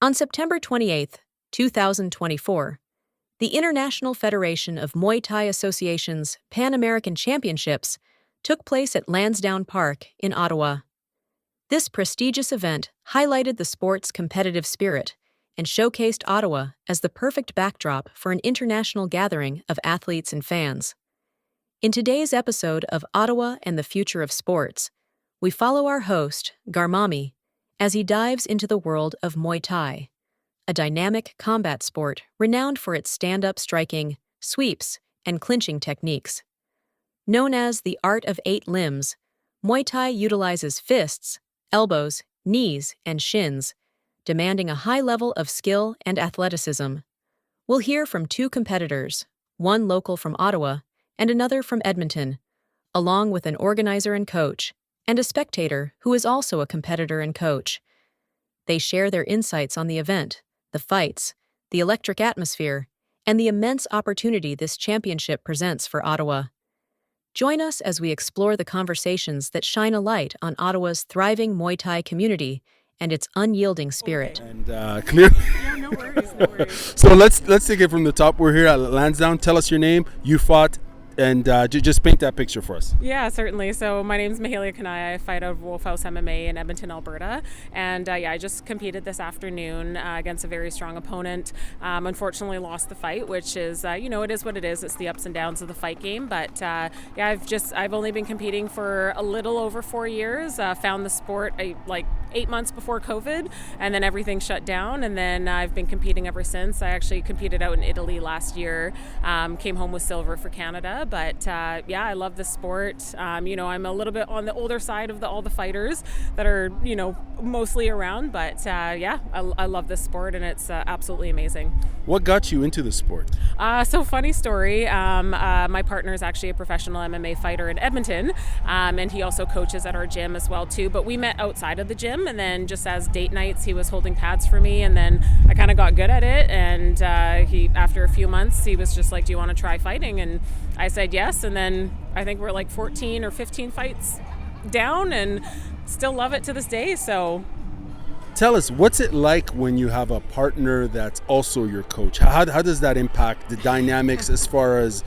On September 28, 2024, the International Federation of Muay Thai Association's Pan American Championships took place at Lansdowne Park in Ottawa. This prestigious event highlighted the sport's competitive spirit and showcased Ottawa as the perfect backdrop for an international gathering of athletes and fans. In today's episode of Ottawa and the Future of Sports, we follow our host, Garmami, as he dives into the world of Muay Thai, a dynamic combat sport renowned for its stand-up striking, sweeps, and clinching techniques. Known as the art of 8 limbs, Muay Thai utilizes fists, elbows, knees, and shins, demanding a high level of skill and athleticism. We'll hear from 2 competitors, one local from Ottawa and another from Edmonton, along with an organizer and coach, and a spectator who is also a competitor and coach. They share their insights on the event, the fights, the electric atmosphere, and the immense opportunity this championship presents for Ottawa. Join us as we explore the conversations that shine a light on Ottawa's thriving Muay Thai community and its unyielding spirit. And clearly, Yeah, no worries. so let's take it from the top. We're here at Lansdowne. Tell us your name, you fought, and just paint that picture for us. Yeah, certainly. So my name's Mahalia, Coniah. I fight out of Wolfhouse MMA in Edmonton, Alberta. And I just competed this afternoon against a very strong opponent. Unfortunately lost the fight, which is, it is what it is. It's the ups and downs of the fight game. But I've only been competing for a little over 4 years. Found the sport like 8 months before COVID, and then everything shut down. And then I've been competing ever since. I actually competed out in Italy last year, came home with silver for Canada. But I love the sport. I'm a little bit on the older side of all the fighters that are, mostly around. But I love this sport, and it's absolutely amazing. What got you into the sport? So funny story. My partner is actually a professional MMA fighter in Edmonton, and he also coaches at our gym as well too. But we met outside of the gym, and then just as date nights, he was holding pads for me, and then I kind of got good at it. And he, after a few months, he was just like, "Do you want to try fighting?" And I said yes, and then I think we're like 14 or 15 fights down, and still love it to this day. So. Tell us, what's it like when you have a partner that's also your coach? How does that impact the dynamics as far as,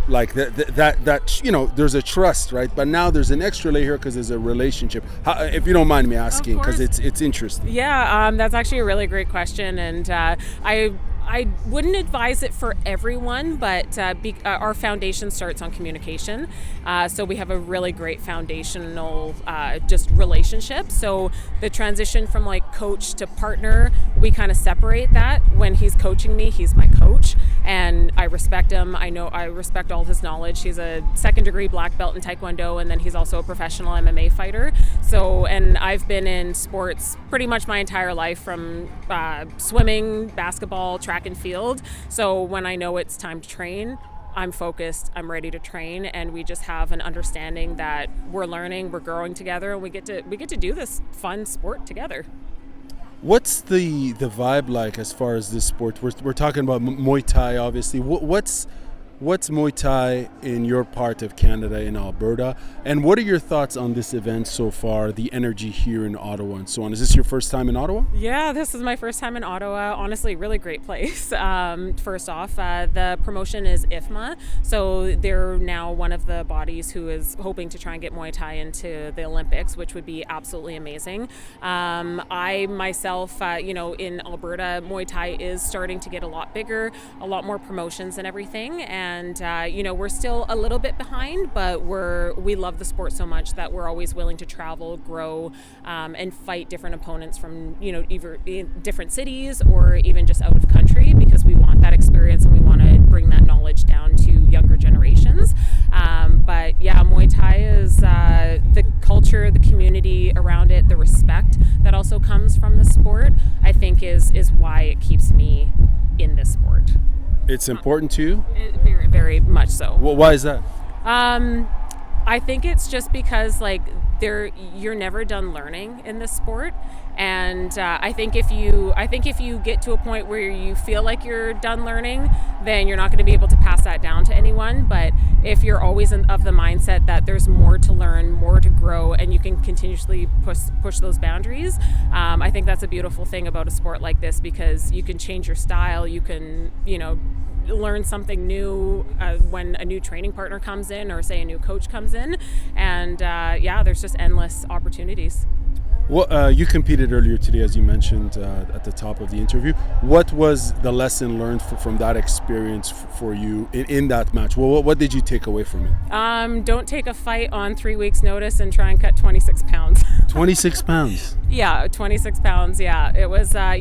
like that there's a trust, right? But now there's an extra layer because there's a relationship. If you don't mind me asking, because it's interesting. Yeah, that's actually a really great question, and I wouldn't advise it for everyone, but our foundation starts on communication. So we have a really great foundational just relationship. So the transition from like coach to partner, we kind of separate that. When he's coaching me, he's my coach, and I respect him. I respect all his knowledge. He's a 2nd degree black belt in Taekwondo, and then he's also a professional MMA fighter. So, and I've been in sports pretty much my entire life, from swimming, basketball, track and field. So when I know it's time to train, I'm focused, I'm ready to train, and we just have an understanding that we're learning, we're growing together, and we get to do this fun sport together. What's the vibe like as far as this sport? We're talking about Muay Thai, obviously. What's Muay Thai in your part of Canada, in Alberta? And what are your thoughts on this event so far, the energy here in Ottawa and so on? Is this your first time in Ottawa? Yeah, this is my first time in Ottawa. Honestly, really great place. First off, the promotion is IFMA. So they're now one of the bodies who is hoping to try and get Muay Thai into the Olympics, which would be absolutely amazing. I myself, in Alberta, Muay Thai is starting to get a lot bigger, a lot more promotions and everything. And we're still a little bit behind, but we love the sport so much that we're always willing to travel, grow, and fight different opponents from either different cities or even just out of country, because we want that experience and we want to bring that knowledge down to younger generations. But yeah, Muay Thai is the culture, the community around it, the respect that also comes from the sport, I think is why it keeps me in this sport. It's important to you? Very, very much so. Well, why is that? I think it's just because you're never done learning in this sport. And I think if you get to a point where you feel like you're done learning, then you're not going to be able to pass that down to anyone. But if you're always of the mindset that there's more to learn, more to grow, and you can continuously push those boundaries, I think that's a beautiful thing about a sport like this, because you can change your style, you can, learn something new when a new training partner comes in, or say a new coach comes in, and there's just endless opportunities. Well, you competed earlier today, as you mentioned at the top of the interview. What was the lesson learned from that experience for you in that match? Well, what did you take away from it? Don't take a fight on 3 weeks' notice and try and cut 26 pounds. 26 pounds? Yeah, 26 pounds, yeah. It was, I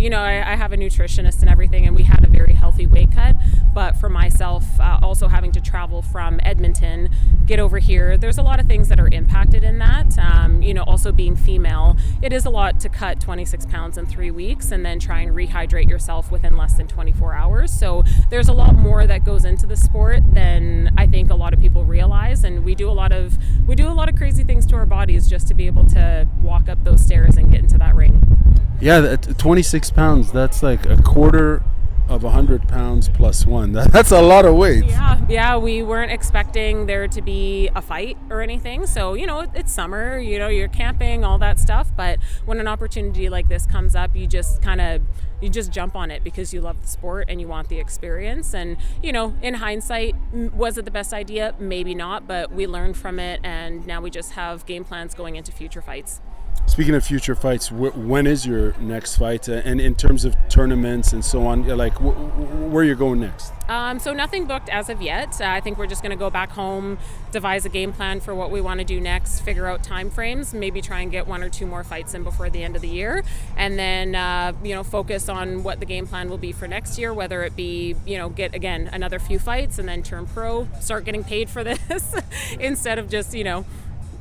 have a nutritionist and everything, and we had a very healthy weight cut. But for myself, also having to travel from Edmonton, get over here, there's a lot of things that are impacted in that. Also being female, it is a lot to cut 26 pounds in 3 weeks and then try and rehydrate yourself within less than 24 hours. So there's a lot more that goes into the sport than I think a lot of people realize. And we do a lot of crazy things to our bodies just to be able to walk up those stairs and get into that ring. Yeah, 26 pounds, that's like a quarter of 100 pounds plus one. That's a lot of weight. Yeah, we weren't expecting there to be a fight or anything. So, it's summer, you're camping, all that stuff. But when an opportunity like this comes up, you just jump on it because you love the sport and you want the experience. And, in hindsight, was it the best idea? Maybe not, but we learned from it, and now we just have game plans going into future fights. Speaking of future fights, when is your next fight? And in terms of tournaments and so on, like where you're going next? So nothing booked as of yet. I think we're just going to go back home, devise a game plan for what we want to do next, figure out time frames, maybe try and get 1 or 2 more fights in before the end of the year, and then focus on what the game plan will be for next year, whether it be get again another few fights and then turn pro, start getting paid for this instead of just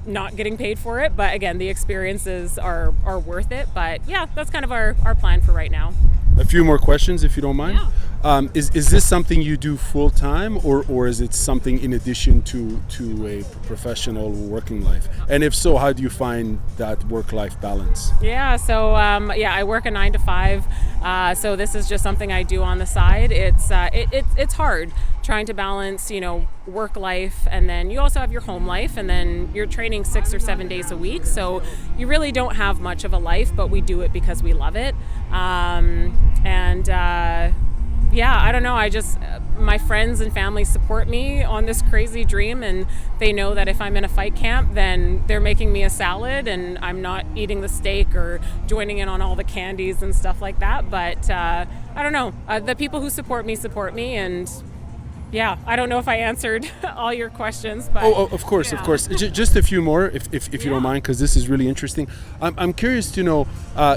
not getting paid for it. But again, the experiences are worth it. But yeah, that's kind of our plan for right now. A few more questions, if you don't mind. Yeah. Is this something you do full time, or is it something in addition to a professional working life? And if so, how do you find that work-life balance? Yeah, so I work a 9 to 5. So this is just something I do on the side. It's hard trying to balance, work life, and then you also have your home life, and then you're training 6 or 7 days a week. So you really don't have much of a life, but we do it because we love it. I don't know. My friends and family support me on this crazy dream, and they know that if I'm in a fight camp, then they're making me a salad and I'm not eating the steak or joining in on all the candies and stuff like that. But I don't know. The people who support me, and yeah, I don't know if I answered all your questions. But of course. Just a few more, if you don't mind, because this is really interesting. I'm curious to know.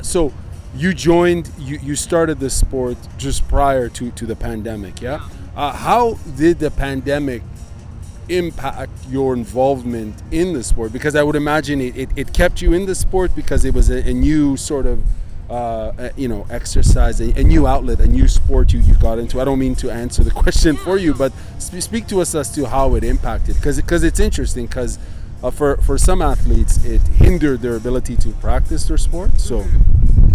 So you started the sport just prior to the pandemic, yeah? How did the pandemic impact your involvement in the sport? Because I would imagine it kept you in the sport because it was a new sort of exercise, a new outlet, a new sport you got into. I don't mean to answer the question for you, but speak to us as to how it impacted, because it's interesting, because for some athletes it hindered their ability to practice their sport. So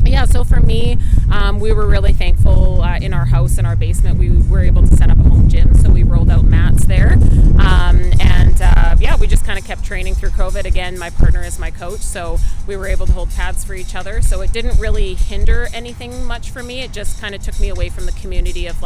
yeah, so for me, we were really thankful in our house, in our basement, we were able to set up a home gym, so we rolled out mats there. We just kind of kept training through COVID. Again, my partner is my coach, so we were able to hold pads for each other. So it didn't really hinder anything much for me. It just kind of took me away from the community of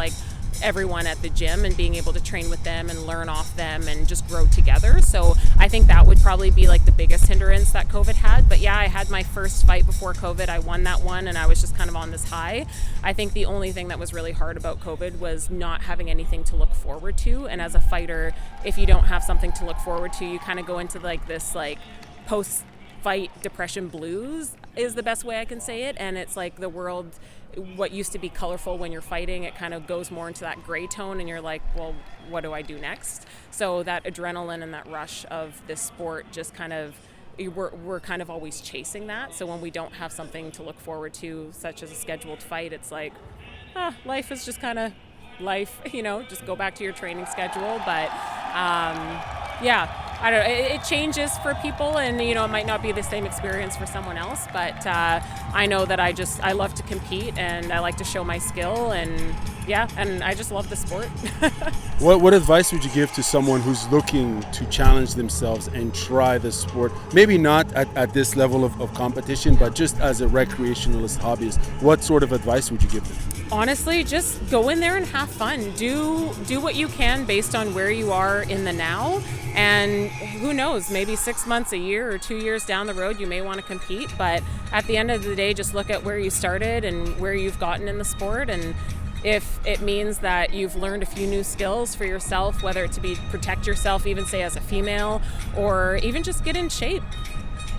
everyone at the gym and being able to train with them and learn off them and just grow together. So I think that would probably be the biggest hindrance that COVID had. But yeah, I had my first fight before COVID. I won that one, and I was just kind of on this high. I think the only thing that was really hard about COVID was not having anything to look forward to. And as a fighter, if you don't have something to look forward to, you kind of go into this post-fight depression blues is the best way I can say it. And it's the world, what used to be colorful when you're fighting, it kind of goes more into that gray tone, and you're like, well, what do I do next? So that adrenaline and that rush of this sport just kind of, we're kind of always chasing that. So when we don't have something to look forward to, such as a scheduled fight, it's life is just kind of life, just go back to your training schedule. But I don't know, it changes for people, and it might not be the same experience for someone else, but I know that I love to compete, and I like to show my skill, and I just love the sport. What advice would you give to someone who's looking to challenge themselves and try the sport? Maybe not at this level of competition, but just as a recreationalist hobbyist, what sort of advice would you give them? Honestly, just go in there and have fun. Do what you can based on where you are in the now, and who knows, maybe 6 months, a year, or 2 years down the road you may want to compete, but at the end of the day, just look at where you started and where you've gotten in the sport, and if it means that you've learned a few new skills for yourself, whether it to be protect yourself, even say as a female, or even just get in shape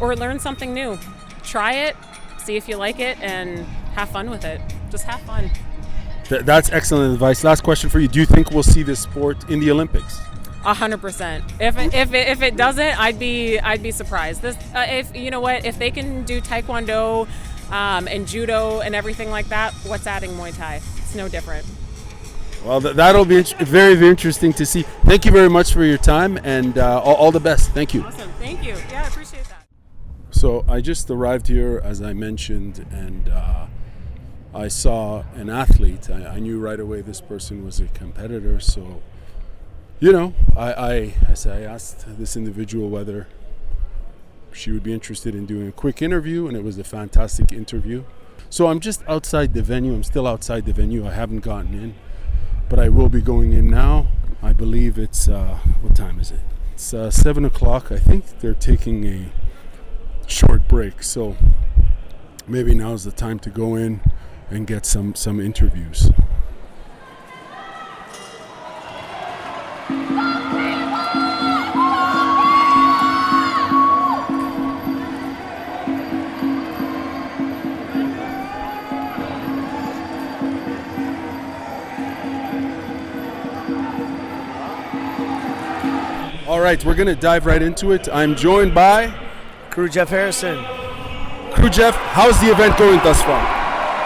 or learn something new, try it, see if you like it, and have fun with it. Just have fun. That's excellent advice. Last question for you. Do you think we'll see this sport in the Olympics? 100%. If it doesn't, I'd be surprised. If they can do Taekwondo and Judo and everything like that, what's adding Muay Thai? It's no different. Well, that'll be very, very interesting to see. Thank you very much for your time, and all the best. Thank you. Awesome. Thank you. Yeah, I appreciate that. So I just arrived here, as I mentioned, and I saw an athlete. I knew right away this person was a competitor. So, I asked this individual whether she would be interested in doing a quick interview, and it was a fantastic interview. So I'm just outside the venue. I'm still outside the venue. I haven't gotten in, but I will be going in now. I believe it's, what time is it? It's 7 o'clock. I think they're taking a short break. So maybe now's the time to go in and get some interviews. All right, we're going to dive right into it. I'm joined by Crew Jeff Harrison. Crew Jeff. How's the event going thus far?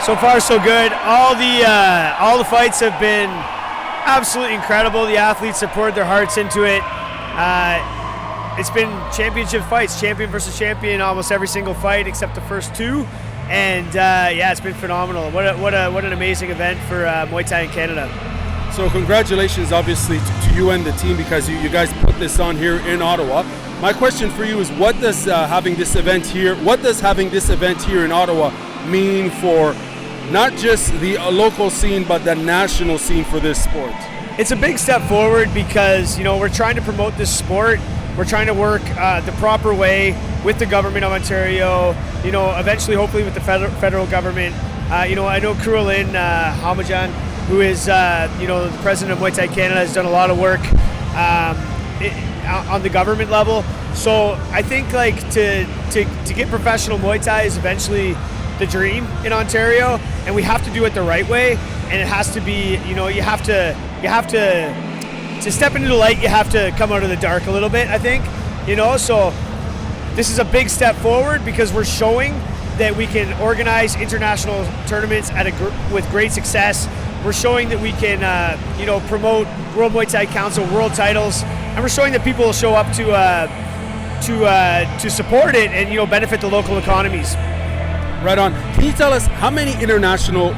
So far, so good. All the fights have been absolutely incredible. The athletes have poured their hearts into it. It's been championship fights, champion versus champion, almost every single fight except the first two. And it's been phenomenal. What an amazing event for Muay Thai in Canada. So congratulations, obviously, to you and the team, because you guys put this on here in Ottawa. My question for you is, what does having this event here in Ottawa mean for not just the local scene, but the national scene for this sport? It's a big step forward because, we're trying to promote this sport. We're trying to work the proper way with the government of Ontario, eventually, hopefully, with the federal government. I know Kuralin Hamajan, who is, the president of Muay Thai Canada, has done a lot of work on the government level. So I think to get professional Muay Thai is eventually the dream in Ontario, and we have to do it the right way. And it has to be, you have to step into the light. You have to come out of the dark a little bit, I think. So this is a big step forward because we're showing that we can organize international tournaments with great success. We're showing that we can, promote World Muay Thai Council world titles, and we're showing that people will show up to support it and benefit the local economies. Right on. Can you tell us how many international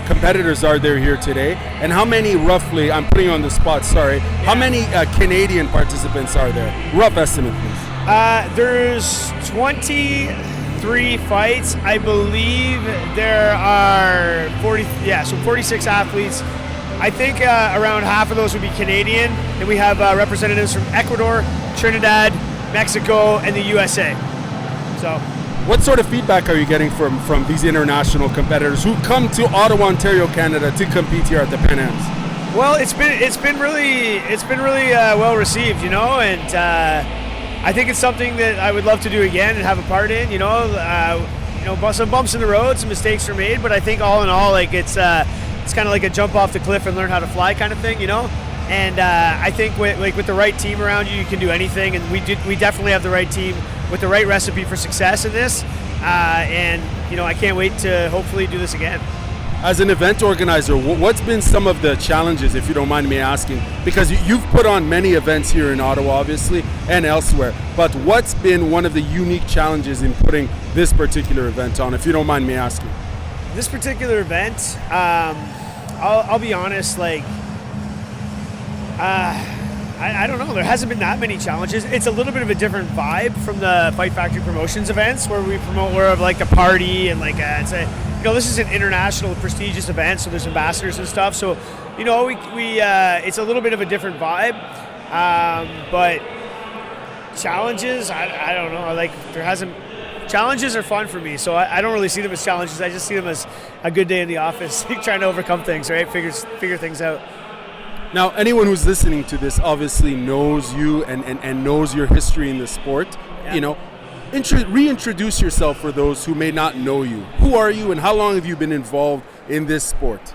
competitors are there here today, and how many roughly? I'm putting you on the spot. Sorry. Yeah. How many Canadian participants are there? Rough estimate, please. There's 23 fights. I believe there are 46 athletes. I think around half of those would be Canadian, and we have representatives from Ecuador, Trinidad, Mexico, and the USA. So, what sort of feedback are you getting from these international competitors who come to Ottawa, Ontario, Canada to compete here at the Pan Ams? Well, it's been really well received, and I think it's something that I would love to do again and have a part in. Some bumps in the road, some mistakes were made, but I think all in all, it's kind of like a jump off the cliff and learn how to fly kind of thing, And I think with the right team around you, you can do anything, and we definitely have the right team with the right recipe for success in this. And I can't wait to hopefully do this again. As an event organizer, what's been some of the challenges, if you don't mind me asking? Because you've put on many events here in Ottawa, obviously, and elsewhere. But what's been one of the unique challenges in putting this particular event on, if you don't mind me asking? This particular event, I'll be honest, like, I don't know. There hasn't been that many challenges. It's a little bit of a different vibe from the Fight Factory Promotions events, where we promote more of like a party and like this is an international prestigious event, so there's ambassadors and stuff. So, we it's a little bit of a different vibe. But challenges, I don't know. Like challenges are fun for me, so I don't really see them as challenges. I just see them as a good day in the office, trying to overcome things, right? Figure things out. Now, anyone who's listening to this obviously knows you and knows your history in the sport. Yeah. Reintroduce yourself for those who may not know you. Who are you, and how long have you been involved in this sport?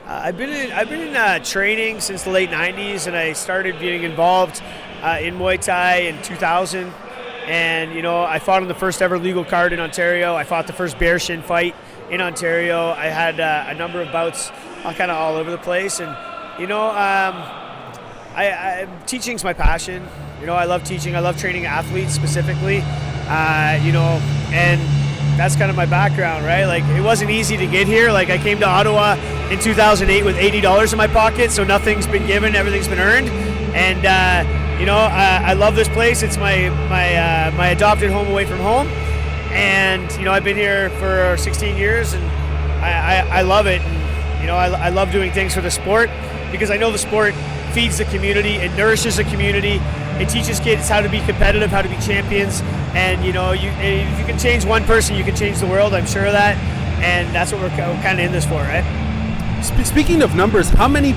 I've been in training since the late '90s, and I started getting involved in Muay Thai in 2000. And I fought on the first ever legal card in Ontario. I fought the first bear shin fight in Ontario. I had a number of bouts, kind of all over the place, and teaching's my passion. I love teaching. I love training athletes specifically. And that's kind of my background, right? Like, it wasn't easy to get here. Like, I came to Ottawa in 2008 with $80 in my pocket, so nothing's been given, everything's been earned. And I love this place. It's my adopted home away from home. And I've been here for 16 years, and I love it. And I love doing things for the sport, because I know the sport feeds the community, it nourishes the community, it teaches kids how to be competitive, how to be champions, and if you can change one person, you can change the world. I'm sure of that, and that's what we're kind of in this for, right? Speaking of numbers, how many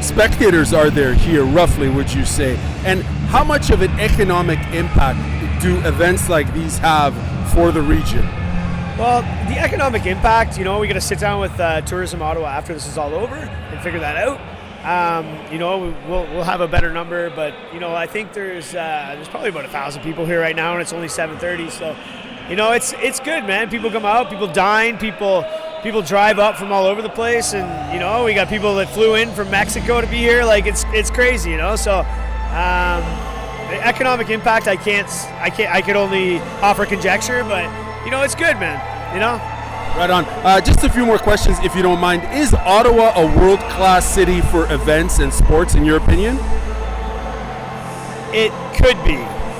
spectators are there here, roughly, would you say? And how much of an economic impact do events like these have for the region? Well, the economic impact, we got to sit down with Tourism Ottawa after this is all over and figure that out. We'll have a better number, but I think there's probably about 1,000 people here right now, and it's only 7:30. So, it's good, man. People come out, people dine, people drive up from all over the place, and we got people that flew in from Mexico to be here. Like, it's crazy, So, the economic impact, I could only offer conjecture, but it's good, man. Right on. Just a few more questions, if you don't mind. Is Ottawa a world-class city for events and sports, in your opinion? It could be.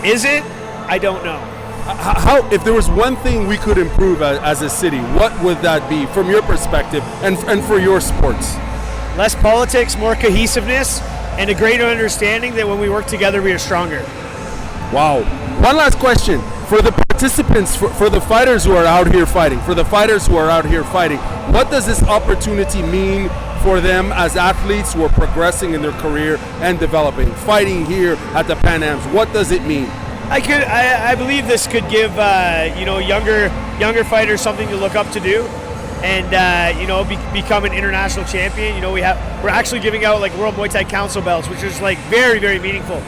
Is it? I don't know. How, if there was one thing we could improve as a city, what would that be from your perspective and for your sports? Less politics, more cohesiveness, and a greater understanding that when we work together, we are stronger. Wow. One last question. For the participants, for the fighters who are out here fighting, what does this opportunity mean for them as athletes who are progressing in their career and developing, fighting here at the Pan Ams? What does it mean? I believe this could give younger fighters something to look up to do, and become an international champion. We're actually giving out like World Muay Thai Council belts, which is like very, very meaningful.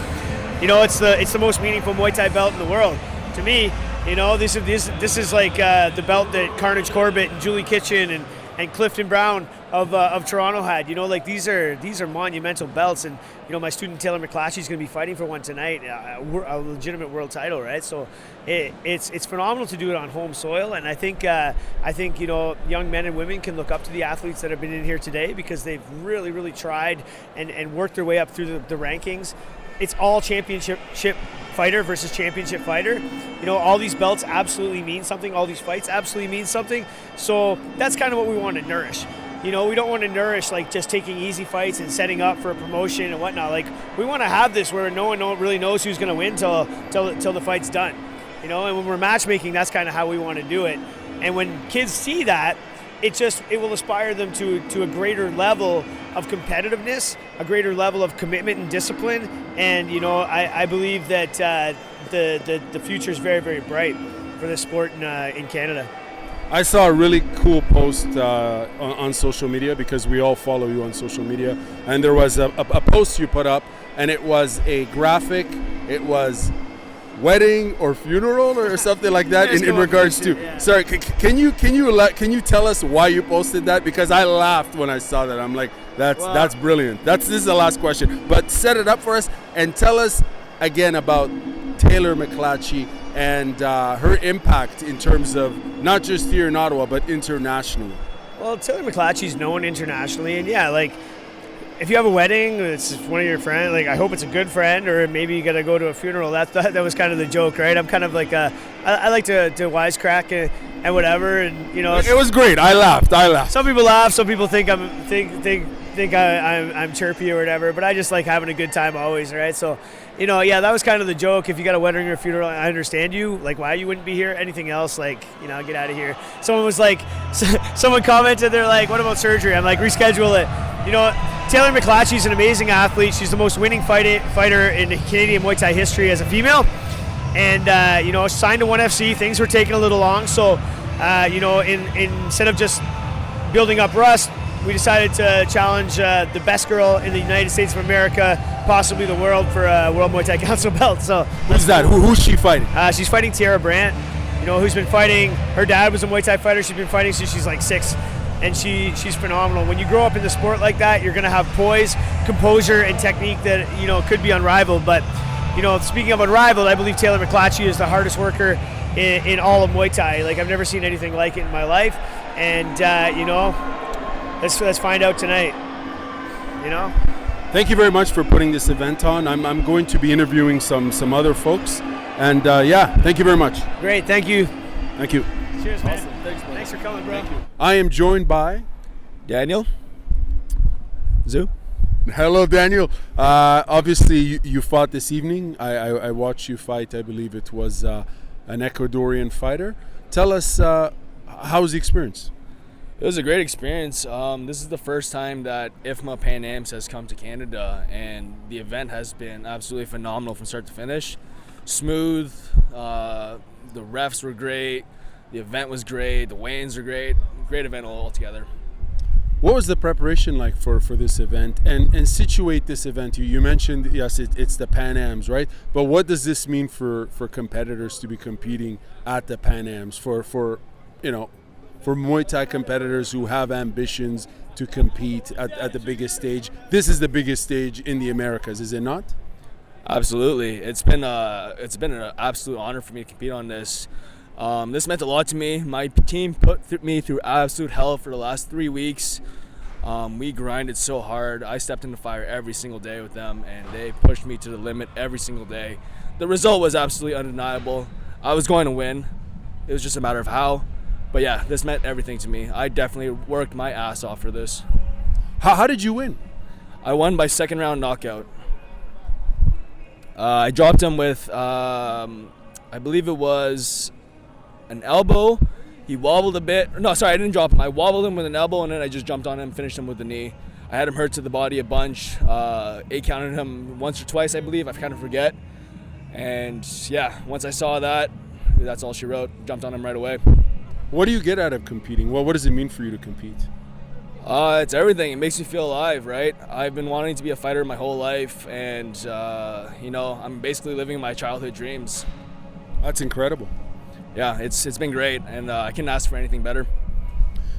It's the most meaningful Muay Thai belt in the world to me. This is like the belt that Carnage Corbett and Julie Kitchen and Clifton Brown of Toronto had. These are monumental belts, and my student Taylor McClatchy is going to be fighting for one tonight, a legitimate world title, right? So it's phenomenal to do it on home soil, and I think young men and women can look up to the athletes that have been in here today, because they've really, really tried and worked their way up through the rankings. It's all championship fighter versus championship fighter. All these belts absolutely mean something. All these fights absolutely mean something. So that's kind of what we want to nourish. We don't want to nourish like just taking easy fights and setting up for a promotion and whatnot. Like, we want to have this where no one really knows who's going to win till the fight's done. And when we're matchmaking, that's kind of how we want to do it. And when kids see that, it will aspire them to a greater level of competitiveness, a greater level of commitment and discipline. And I believe that the future is very, very bright for this sport in Canada. I saw a really cool post on social media, because we all follow you on social media, and there was a post you put up, and it was a graphic. It was wedding or funeral or something like that in regards to. Yeah. Sorry, can you tell us why you posted that? Because I laughed when I saw that. I'm like, that's brilliant. This is the last question, but set it up for us and tell us again about Taylor McClatchy and her impact in terms of not just here in Ottawa but internationally. Well, Taylor McClatchy's known internationally, and yeah, like, if you have a wedding, it's one of your friends, like, I hope it's a good friend, or maybe you got to go to a funeral. That was kind of the joke, right? I'm kind of like, I like to wisecrack and whatever, and, you know. It was great. I laughed. Some people laugh, some people think I'm chirpy or whatever, but I just like having a good time always, right? So, you know, yeah, that was kind of the joke. If you got a wedding or a funeral, I understand you, like, why you wouldn't be here. Anything else, like, you know, get out of here. Someone commented, they're like, what about surgery? I'm like, reschedule it. You know, Taylor McClatchy's an amazing athlete. She's the most winning fighter in Canadian Muay Thai history as a female. And, you know, signed to 1FC. Things were taking a little long. So, you know, instead of just building up rust, we decided to challenge the best girl in the United States of America, possibly the world, for a World Muay Thai Council belt. So who's that? Who's she fighting? She's fighting Tara Brandt, you know, who's been fighting. Her dad was a Muay Thai fighter. She's been fighting since she's like 6, and she's phenomenal. When you grow up in the sport like that, you're gonna have poise, composure, and technique that, you know, could be unrivaled. But, you know, speaking of unrivaled, I believe Taylor McClatchy is the hardest worker in all of Muay Thai. Like, I've never seen anything like it in my life, and you know. Let's find out tonight, you know? Thank you very much for putting this event on. I'm going to be interviewing some other folks. And yeah, thank you very much. Great, thank you. Thank you. Cheers, man. Awesome. Thanks for coming, bro. Thank you. I am joined by Daniel. Zhou. Hello, Daniel. Obviously, you fought this evening. I watched you fight. I believe it was an Ecuadorian fighter. Tell us, how was the experience? It was a great experience. This is the first time that IFMA Pan Ams has come to Canada, and the event has been absolutely phenomenal from start to finish. Smooth, the refs were great, the event was great, the weigh-ins were great. Great event altogether. What was the preparation like for this event? And situate this event. You mentioned, yes, it's the Pan Ams, right? But what does this mean for competitors to be competing at the Pan Ams? For you know, for Muay Thai competitors who have ambitions to compete at the biggest stage. This is the biggest stage in the Americas, is it not? Absolutely. It's been an absolute honor for me to compete on this. This meant a lot to me. My team put me through absolute hell for the last 3 weeks. We grinded so hard. I stepped in the fire every single day with them, and they pushed me to the limit every single day. The result was absolutely undeniable. I was going to win. It was just a matter of how. But yeah, this meant everything to me. I definitely worked my ass off for this. How did you win? I won by second round knockout. I dropped him with, I believe it was an elbow. He wobbled a bit. No, sorry, I didn't drop him. I wobbled him with an elbow, and then I just jumped on him, finished him with the knee. I had him hurt to the body a bunch. 8 counted him once or twice, I believe. I kind of forget. And yeah, once I saw that, that's all she wrote. Jumped on him right away. What do you get out of competing? Well, what does it mean for you to compete? It's everything. It makes me feel alive, right? I've been wanting to be a fighter my whole life, and you know, I'm basically living my childhood dreams. That's incredible. Yeah, it's been great, and I couldn't ask for anything better.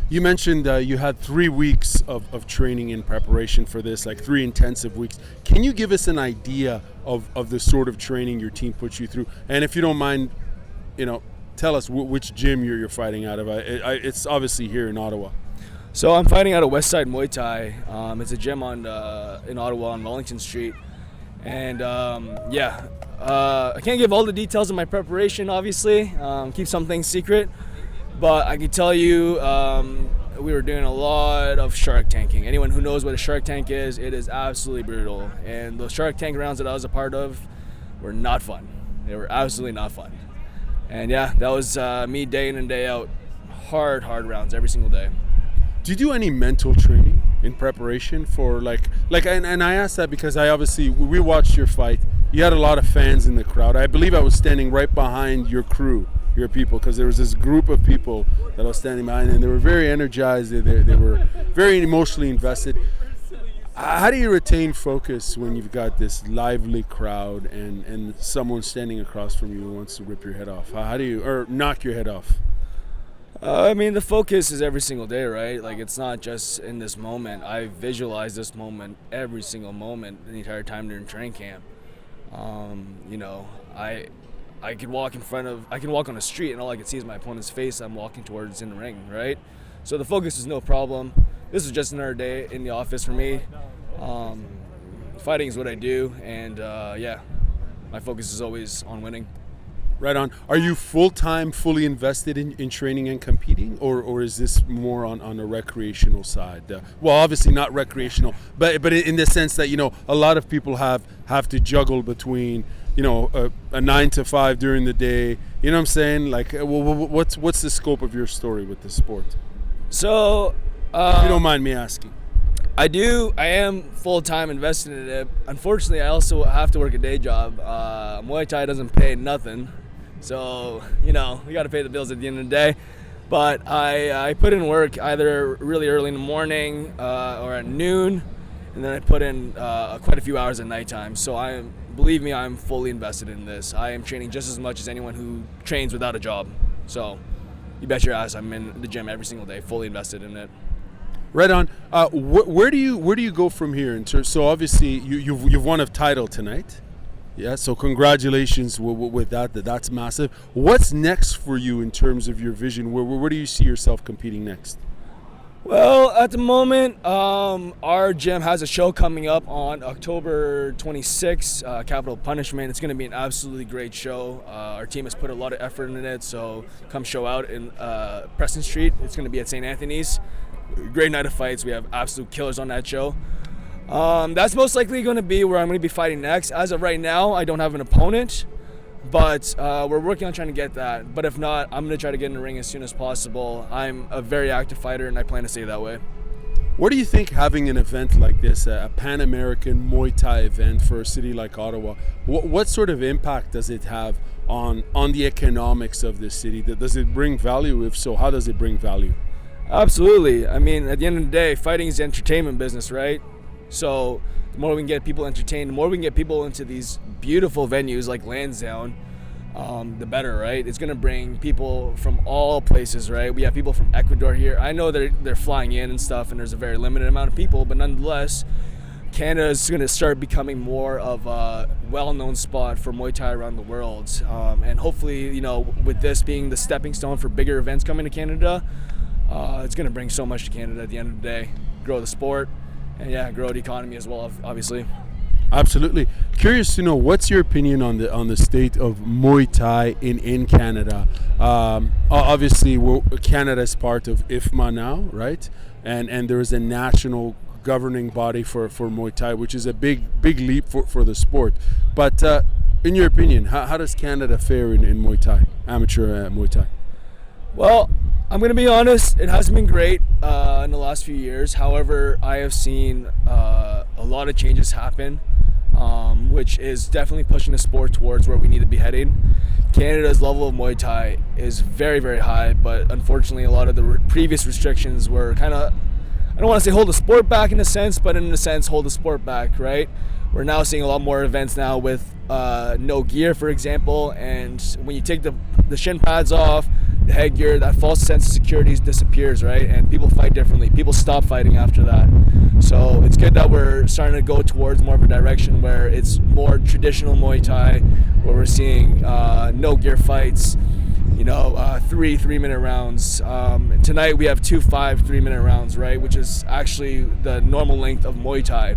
You mentioned you had 3 weeks of training in preparation for this, like 3 intensive weeks. Can you give us an idea of the sort of training your team puts you through? And if you don't mind, you know, tell us which gym you're fighting out of. It's obviously here in Ottawa. So I'm fighting out of Westside Muay Thai. It's a gym in Ottawa on Wellington Street. And yeah, I can't give all the details of my preparation, obviously. Keep some things secret. But I can tell you we were doing a lot of shark tanking. Anyone who knows what a shark tank is, it is absolutely brutal. And those shark tank rounds that I was a part of were not fun. They were absolutely not fun. And yeah, that was me day in and day out. Hard rounds every single day. Do you do any mental training in preparation for and I asked that because we watched your fight. You had a lot of fans in the crowd. I believe I was standing right behind your crew, your people, because there was this group of people that I was standing behind, and they were very energized. They were very emotionally invested. How do you retain focus when you've got this lively crowd and someone standing across from you who wants to rip your head off? How do you, or knock your head off? I mean, the focus is every single day, right? Like, it's not just in this moment. I visualize this moment every single moment the entire time during training camp. You know, I can walk on the street and all I can see is my opponent's face I'm walking towards in the ring, right? So the focus is no problem. This is just another day in the office for me. Fighting is what I do, and yeah, my focus is always on winning. Right on. Are you full-time, fully invested in training and competing, or is this more on a recreational side? Well, obviously not recreational, but in the sense that, you know, a lot of people have to juggle between, you know, a 9 to 5 during the day. You know what I'm saying? Like, what's the scope of your story with this sport? So, if you don't mind me asking. I am full-time invested in it. Unfortunately, I also have to work a day job. Muay Thai doesn't pay nothing. So, you know, we got to pay the bills at the end of the day. But I put in work either really early in the morning or at noon, and then I put in quite a few hours at nighttime. So believe me, I'm fully invested in this. I am training just as much as anyone who trains without a job. So you bet your ass I'm in the gym every single day, fully invested in it. Right on. Where do you go from here? So obviously you've won a title tonight. Yeah, so congratulations with that. That's massive. What's next for you in terms of your vision? Where do you see yourself competing next? Well, at the moment, our gym has a show coming up on October 26th, Capital Punishment. It's going to be an absolutely great show. Our team has put a lot of effort in it, so come show out in Preston Street. It's going to be at St. Anthony's. Great night of fights. We have absolute killers on that show. That's most likely going to be where I'm going to be fighting next. As of right now, I don't have an opponent, but we're working on trying to get that. But if not, I'm going to try to get in the ring as soon as possible. I'm a very active fighter, and I plan to stay that way. What do you think having an event like this, a Pan-American Muay Thai event for a city like Ottawa, what sort of impact does it have on the economics of this city? Does it bring value? If so, how does it bring value? Absolutely. I mean, at the end of the day, fighting is the entertainment business, right? So the more we can get people entertained, the more we can get people into these beautiful venues like Lansdowne, the better, right? It's going to bring people from all places, right? We have people from Ecuador here. I know they're flying in and stuff, and there's a very limited amount of people, but nonetheless, Canada is going to start becoming more of a well-known spot for Muay Thai around the world. And hopefully, you know, with this being the stepping stone for bigger events coming to Canada, it's going to bring so much to Canada at the end of the day, grow the sport, and yeah, grow the economy as well, obviously. Absolutely. Curious to know, what's your opinion on the state of Muay Thai in Canada? Obviously, Canada is part of IFMA now, right? And there is a national governing body for Muay Thai, which is a big leap for the sport. But in your opinion, how does Canada fare in Muay Thai, amateur Muay Thai? Well, I'm going to be honest, it hasn't been great in the last few years. However, I have seen a lot of changes happen, which is definitely pushing the sport towards where we need to be heading. Canada's level of Muay Thai is very, very high, but unfortunately a lot of the previous restrictions were kind of, I don't want to say hold the sport back in a sense, but in a sense hold the sport back, right? We're now seeing a lot more events now with no gear, for example, and when you take the shin pads off, the headgear, that false sense of security disappears, right? And people fight differently. People stop fighting after that. So it's good that we're starting to go towards more of a direction where it's more traditional Muay Thai, where we're seeing no gear fights, you know, 3-minute rounds. Tonight we have 2 3-minute rounds, right? Which is actually the normal length of Muay Thai.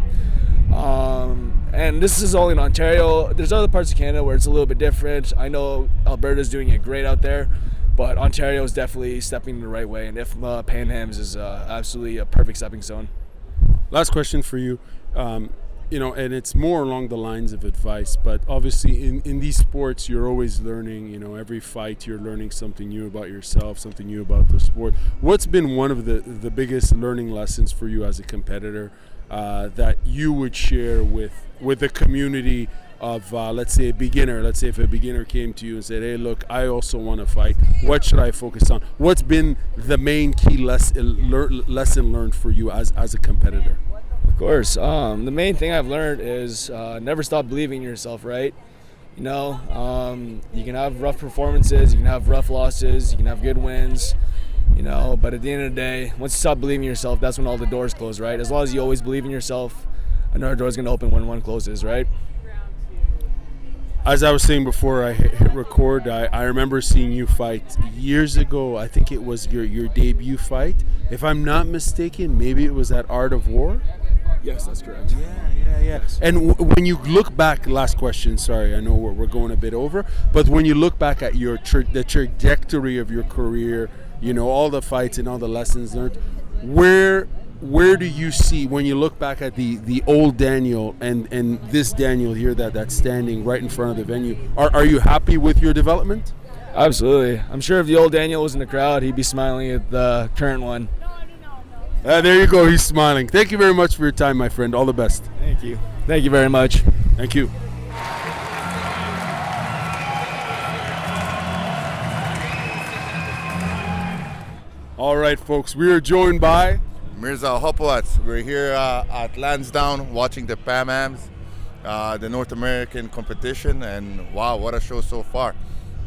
And this is only in Ontario. There's other parts of Canada where it's a little bit different. I know Alberta's doing it great out there, but Ontario is definitely stepping the right way, and IFMA Pan Ams is absolutely a perfect stepping stone. Last question for you. You know, and it's more along the lines of advice, but obviously in these sports, you're always learning. You know, every fight you're learning something new about yourself, something new about the sport. What's been one of the biggest learning lessons for you as a competitor that you would share with the community of, let's say, a beginner? Let's say if a beginner came to you and said, hey, look, I also want to fight. What should I focus on? What's been the main key lesson learned for you as a competitor? Of course. The main thing I've learned is never stop believing in yourself, right? You know, you can have rough performances, you can have rough losses, you can have good wins, you know, but at the end of the day, once you stop believing in yourself, that's when all the doors close, right? As long as you always believe in yourself, another door is going to open when one closes, right? As I was saying before I hit record, I remember seeing you fight years ago. I think it was your debut fight. If I'm not mistaken, maybe it was at Art of War? Yes, that's correct. Yeah. Yes. And when you look back, last question, sorry, I know we're going a bit over, but when you look back at the trajectory of your career, you know, all the fights and all the lessons learned, where do you see, when you look back at the old Daniel and this Daniel here that's standing right in front of the venue, are you happy with your development? Absolutely. I'm sure if the old Daniel was in the crowd, he'd be smiling at the current one. There you go, he's smiling. Thank you very much for your time, my friend. All the best. Thank you. Thank you very much. Thank you. All right, folks, we are joined by Mirza, Hopovac. We're here at Lansdowne watching the Pan Ams, the North American competition, and wow, what a show so far.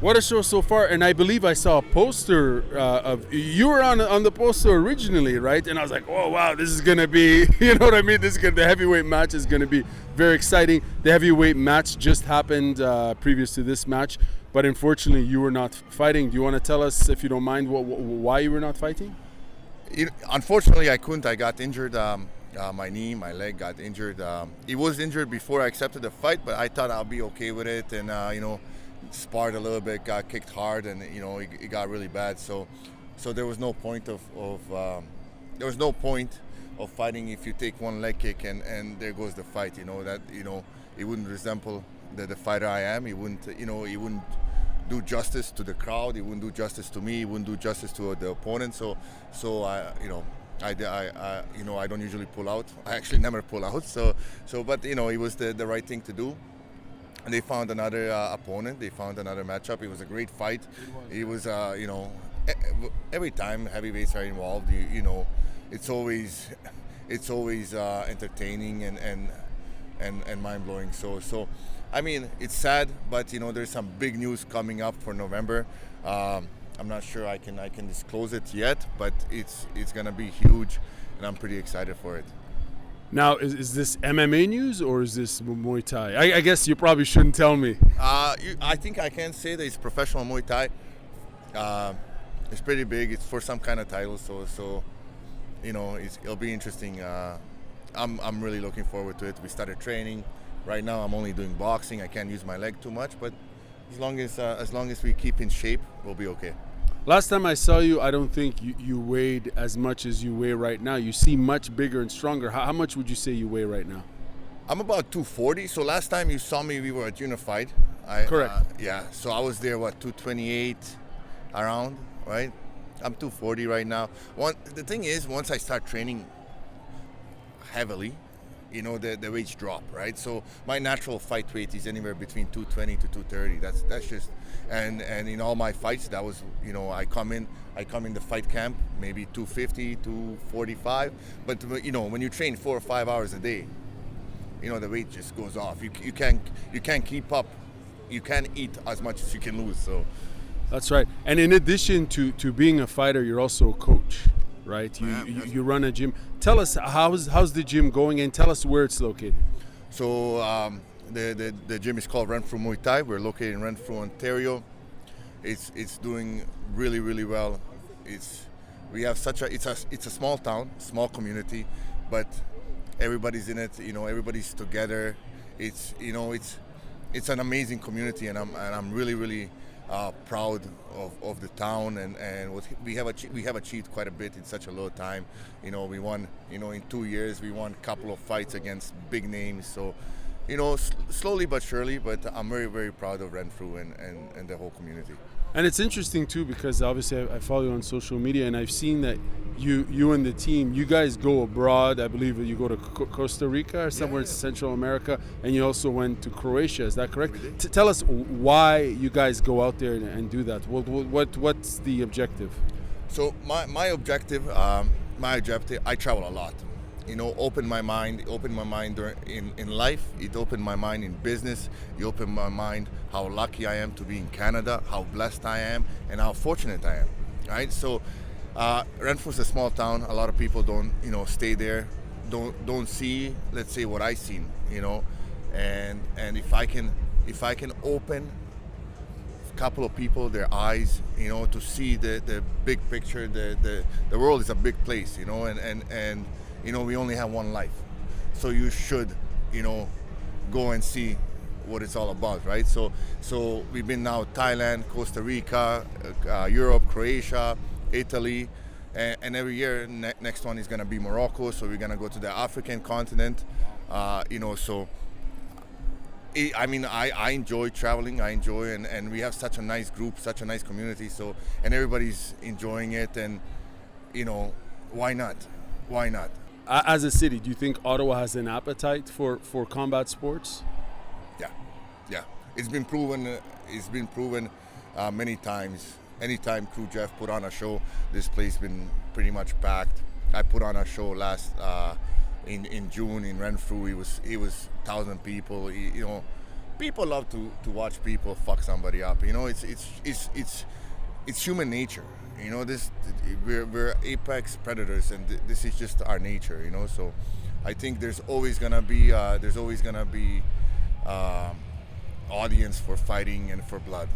What a show so far, and I believe I saw a poster of you were on the poster originally, right? And I was like, oh wow, this is gonna be, you know what I mean? The heavyweight match is gonna be very exciting. The heavyweight match just happened previous to this match, but unfortunately you were not fighting. Do you want to tell us, if you don't mind, why you were not fighting? Unfortunately, I couldn't. I got injured. My knee, my leg got injured. It was injured before I accepted the fight, but I thought I'll be okay with it, and you know, sparred a little bit, got kicked hard, and you know, it got really bad. So there was no point of fighting if you take one leg kick and there goes the fight. You know that, you know, it wouldn't resemble the fighter I am. It wouldn't, you know, it wouldn't do justice to the crowd. It wouldn't do justice to me. It wouldn't do justice to the opponent. So I, you know, I don't usually pull out. I actually never pull out. But you know, it was the right thing to do. And they found another opponent. They found another matchup. It was a great fight. It was, you know, every time heavyweights are involved, you know, it's always entertaining and mind blowing. So, I mean, it's sad, but you know, there's some big news coming up for November. I'm not sure I can disclose it yet, but it's gonna be huge, and I'm pretty excited for it. Now, is this MMA news or is this Muay Thai? I guess you probably shouldn't tell me. I think I can say that it's professional Muay Thai. It's pretty big. It's for some kind of title, so you know, it'll be interesting. I'm really looking forward to it. We started training. Right now, I'm only doing boxing. I can't use my leg too much, but as long as we keep in shape, we'll be okay. Last time I saw you, I don't think you weighed as much as you weigh right now. You seem much bigger and stronger. How much would you say you weigh right now? I'm about 240. So last time you saw me, we were at Unified. Correct. Yeah. So I was there, 228 around, right? I'm 240 right now. The thing is, once I start training heavily, you know, the weights drop, right? So my natural fight weight is anywhere between 220 to 230. That's just, and in all my fights, that was, you know, I come in the fight camp maybe 250, 245, but you know, when you train 4 or 5 hours a day, you know, the weight just goes off. You can't keep up. You can't eat as much as you can lose. So that's right. And in addition to being a fighter, you're also a coach, right? You run a gym. Tell us, how's the gym going, and tell us where it's located. So the gym is called Renfrew Muay Thai. We're located in Renfrew, Ontario. It's doing really, really well. It's a small town, small community, but everybody's in it. You know, everybody's together. It's an amazing community, and I'm really, really proud of the town and what we have achieved quite a bit in such a low time. You know, we won, you know, in 2 years we won a couple of fights against big names. So, you know, slowly but surely, but I'm very, very proud of Renfrew and the whole community. And it's interesting too, because obviously I follow you on social media, and I've seen that you and the team, you guys go abroad. I believe you go to Costa Rica or somewhere in Central America, and you also went to Croatia. Is that correct? Tell us why you guys go out there and do that. What's the objective? So my objective, I travel a lot. opened my mind. It opened my mind in life. It opened my mind in business. It opened my mind how lucky I am to be in Canada, how blessed I am, and how fortunate I am. Right? So Renfrew's a small town. A lot of people don't, stay there, don't see, let's say, what I seen, and if I can open a couple of people their eyes, to see the big picture. The world is a big place, and we only have one life, so you should, go and see what it's all about, right? So we've been now Thailand, Costa Rica, Europe, Croatia, Italy, and every year next one is gonna be Morocco. So we're gonna go to the African continent, So I enjoy traveling. I enjoy, and we have such a nice group, such a nice community. So, and everybody's enjoying it, and why not? Why not? As a city, do you think Ottawa has an appetite for combat sports? Yeah. It's been proven. Many times. Anytime Crew Jeff put on a show, this place been pretty much packed. I put on a show last in June in Renfrew. It was 1,000 people. People love to watch people fuck somebody up. It's human nature. We're apex predators, and this is just our nature. So I think there's always gonna be audience for fighting and for blood.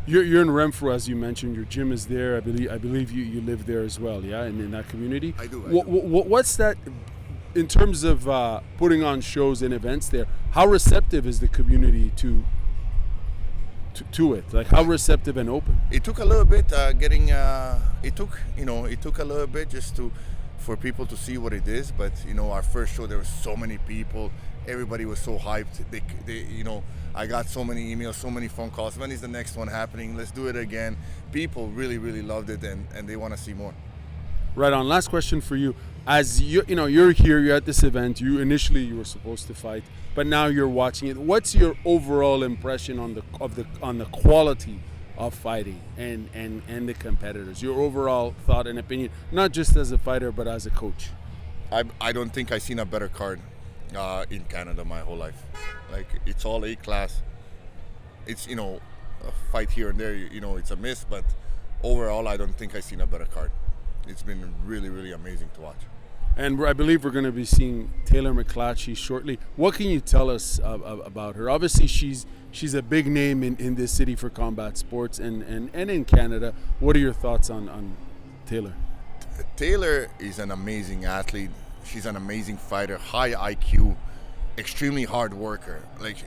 You're in Renfrew, as you mentioned. Your gym is there. I believe you live there as well. Yeah, in that community. I do. What's that in terms of putting on shows and events there? How receptive is the community to it? Like, how receptive and open? It took a little bit it took a little bit just for people to see what it is. But our first show, there were so many people. Everybody was so hyped. I got so many emails, so many phone calls. When is the next one happening? Let's do it again. People really, really loved it, and they want to see more. Right on. Last question for you. As you're here, you're at this event. You were supposed to fight, but now you're watching it. What's your overall impression on the quality of fighting and the competitors? Your overall thought and opinion, not just as a fighter, but as a coach. I don't think I've seen a better card in Canada my whole life. Like, it's all A class. It's a fight here and there. It's a miss, but overall, I don't think I've seen a better card. It's been really, really amazing to watch. And I believe we're going to be seeing Taylor McClatchy shortly. What can you tell us about her? Obviously, she's a big name in this city for combat sports and in Canada. What are your thoughts on Taylor? Taylor is an amazing athlete. She's an amazing fighter, high IQ, extremely hard worker. Like,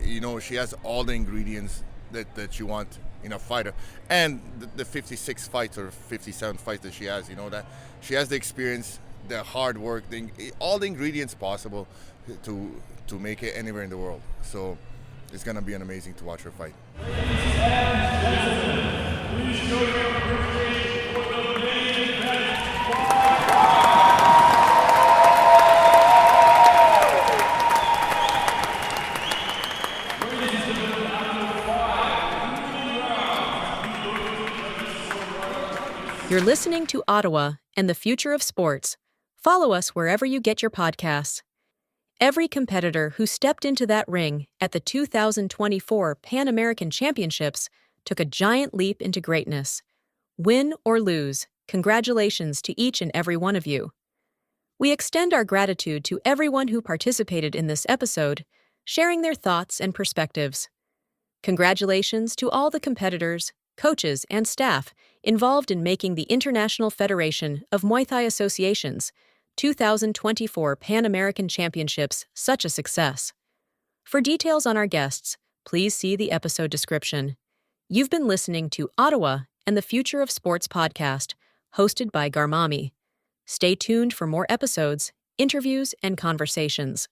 she has all the ingredients that you want in a fighter. And the 56 fights or 57 fights that she has, that she has the experience, the hard work, all the ingredients possible to make it anywhere in the world. So it's going to be amazing to watch her fight. You're listening to Ottawa and the Future of Sports. Follow us wherever you get your podcasts. Every competitor who stepped into that ring at the 2024 Pan American Championships took a giant leap into greatness. Win or lose, congratulations to each and every one of you. We extend our gratitude to everyone who participated in this episode, sharing their thoughts and perspectives. Congratulations to all the competitors, coaches, and staff involved in making the International Federation of Muay Thai Associations 2024 Pan American Championships such a success. For details on our guests, please see the episode description. You've been listening to Ottawa and the Future of Sports podcast, hosted by Garmami. Stay tuned for more episodes, interviews, and conversations.